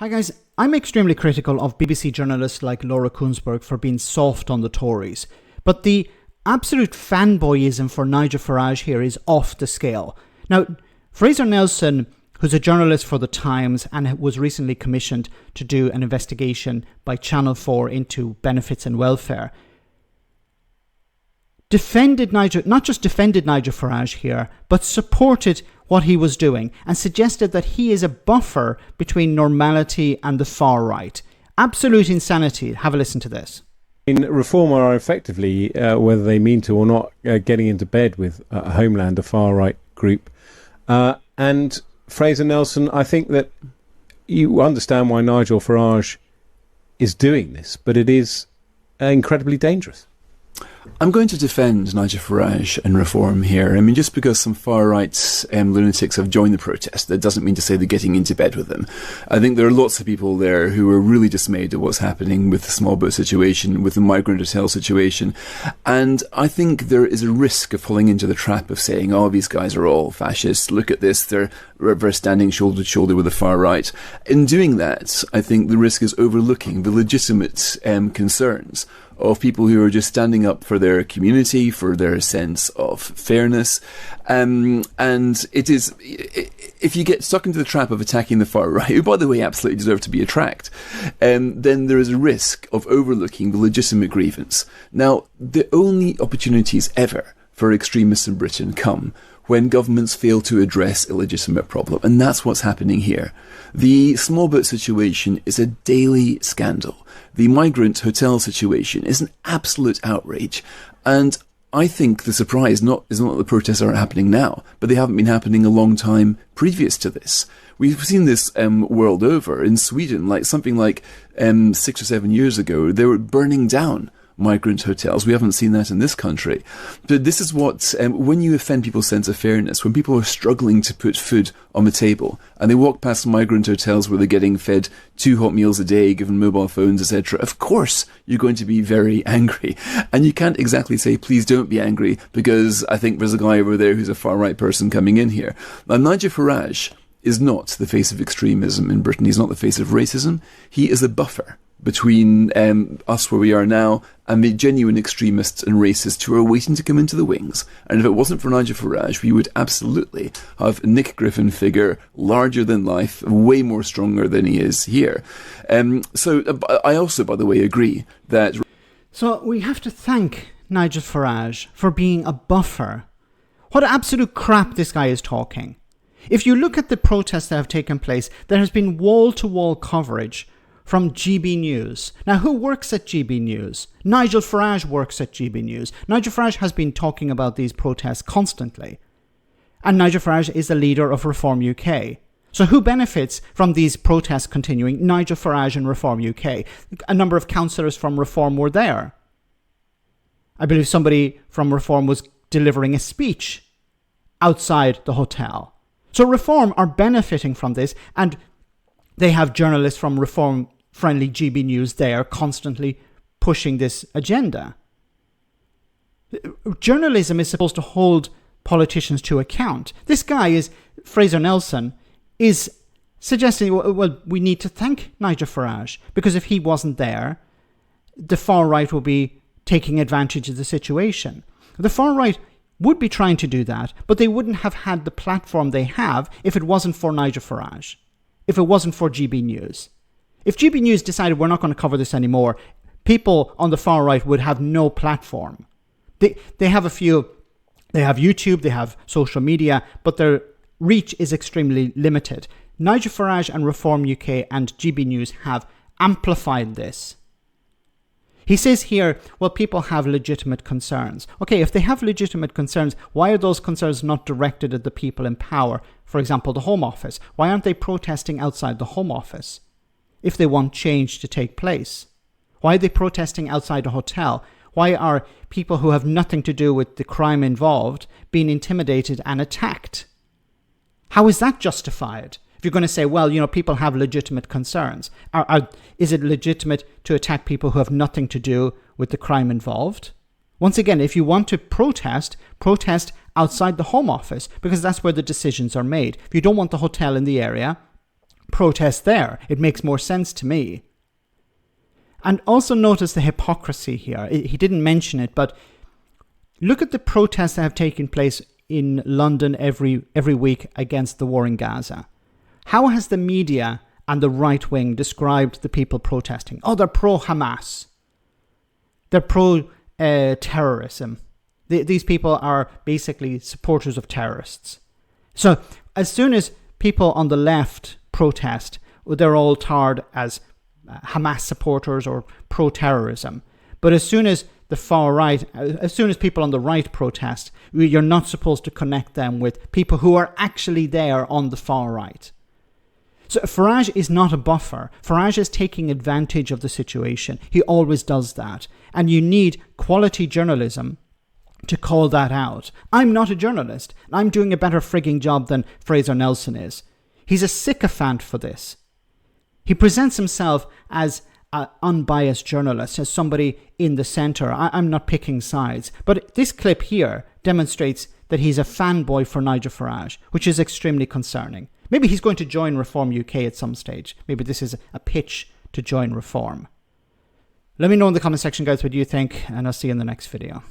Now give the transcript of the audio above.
Hi guys, I'm extremely critical of BBC journalists like Laura Kuenssberg for being soft on the Tories, but the absolute fanboyism for Nigel Farage here is off the scale. Now, Fraser Nelson, who's a journalist for The Times and was recently commissioned to do an investigation by Channel 4 into benefits and welfare, not just defended Nigel Farage here, but supported what he was doing and suggested that he is a buffer between normality and the far right. Absolute insanity. Have a listen to this. Reform are effectively, whether they mean to or not, getting into bed with Homeland, a far-right group. And Fraser Nelson, I think that you understand why Nigel Farage is doing this, but it is incredibly dangerous. I'm going to defend Nigel Farage and Reform here. I mean, just because some far-right lunatics have joined the protest, that doesn't mean to say they're getting into bed with them. I think there are lots of people there who are really dismayed at what's happening with the small boat situation, with the migrant hotel situation. And I think there is a risk of falling into the trap of saying, oh, these guys are all fascists. Look at this. They're standing shoulder to shoulder with the far right. In doing that, I think the risk is overlooking the legitimate concerns of people who are just standing up for their community, for their sense of fairness. And it is, if you get stuck into the trap of attacking the far right, who, by the way, absolutely deserve to be attacked, then there is a risk of overlooking the legitimate grievance. Now, the only opportunities ever for extremists in Britain come when governments fail to address a legitimate problem. And that's what's happening here. The small boat situation is a daily scandal. The migrant hotel situation is an absolute outrage. And I think the surprise is not that the protests aren't happening now, but they haven't been happening a long time previous to this. We've seen this world over. In Sweden, something like 6 or 7 years ago, they were burning down migrant hotels. We haven't seen that in this country. But this is what, when you offend people's sense of fairness, when people are struggling to put food on the table, and they walk past migrant hotels where they're getting fed 2 hot meals a day, given mobile phones, etc., of course you're going to be very angry. And you can't exactly say, please don't be angry, because I think there's a guy over there who's a far-right person coming in here. Now, Nigel Farage is not the face of extremism in Britain. He's not the face of racism. He is a buffer between us where we are now and the genuine extremists and racists who are waiting to come into the wings. And if it wasn't for Nigel Farage, we would absolutely have a Nick Griffin figure, larger than life, way more stronger than he is here. So I also, by the way, agree that... So we have to thank Nigel Farage for being a buffer. What absolute crap this guy is talking. If you look at the protests that have taken place, there has been wall-to-wall coverage from GB News. Now, who works at GB News? Nigel Farage works at GB News. Nigel Farage has been talking about these protests constantly. And Nigel Farage is the leader of Reform UK. So who benefits from these protests continuing? Nigel Farage and Reform UK. A number of councillors from Reform were there. I believe somebody from Reform was delivering a speech outside the hotel. So Reform are benefiting from this, and they have journalists from Reform-friendly GB News there constantly pushing this agenda. Journalism is supposed to hold politicians to account. This guy, Fraser Nelson, is suggesting, well, we need to thank Nigel Farage, because if he wasn't there, the far right will be taking advantage of the situation. The far right would be trying to do that, but they wouldn't have had the platform they have if it wasn't for Nigel Farage. If it wasn't for GB News. If GB News decided we're not going to cover this anymore, people on the far right would have no platform. They have they have YouTube, they have social media, but their reach is extremely limited. Nigel Farage and Reform UK and GB News have amplified this. He says here, well, people have legitimate concerns. Okay, if they have legitimate concerns, why are those concerns not directed at the people in power? For example, the Home Office. Why aren't they protesting outside the Home Office if they want change to take place? Why are they protesting outside a hotel? Why are people who have nothing to do with the crime involved being intimidated and attacked? How is that justified? If you're going to say, well, people have legitimate concerns, is it legitimate to attack people who have nothing to do with the crime involved? Once again, if you want to protest outside the Home Office, because that's where the decisions are made. If you don't want the hotel in the area, protest there. It makes more sense to me. And also notice the hypocrisy here. He didn't mention it, but look at the protests that have taken place in London every week against the war in Gaza. How has the media and the right wing described the people protesting? Oh, they're pro-Hamas. They're pro-terrorism. These people are basically supporters of terrorists. So as soon as people on the left protest, they're all tarred as Hamas supporters or pro-terrorism. But as soon as the far right, as soon as people on the right protest, you're not supposed to connect them with people who are actually there on the far right. So Farage is not a buffer. Farage is taking advantage of the situation. He always does that. And you need quality journalism to call that out. I'm not a journalist. I'm doing a better frigging job than Fraser Nelson is. He's a sycophant for this. He presents himself as an unbiased journalist, as somebody in the centre. I'm not picking sides. But this clip here demonstrates that he's a fanboy for Nigel Farage, which is extremely concerning. Maybe he's going to join Reform UK at some stage. Maybe this is a pitch to join Reform. Let me know in the comment section, guys, what you think, and I'll see you in the next video.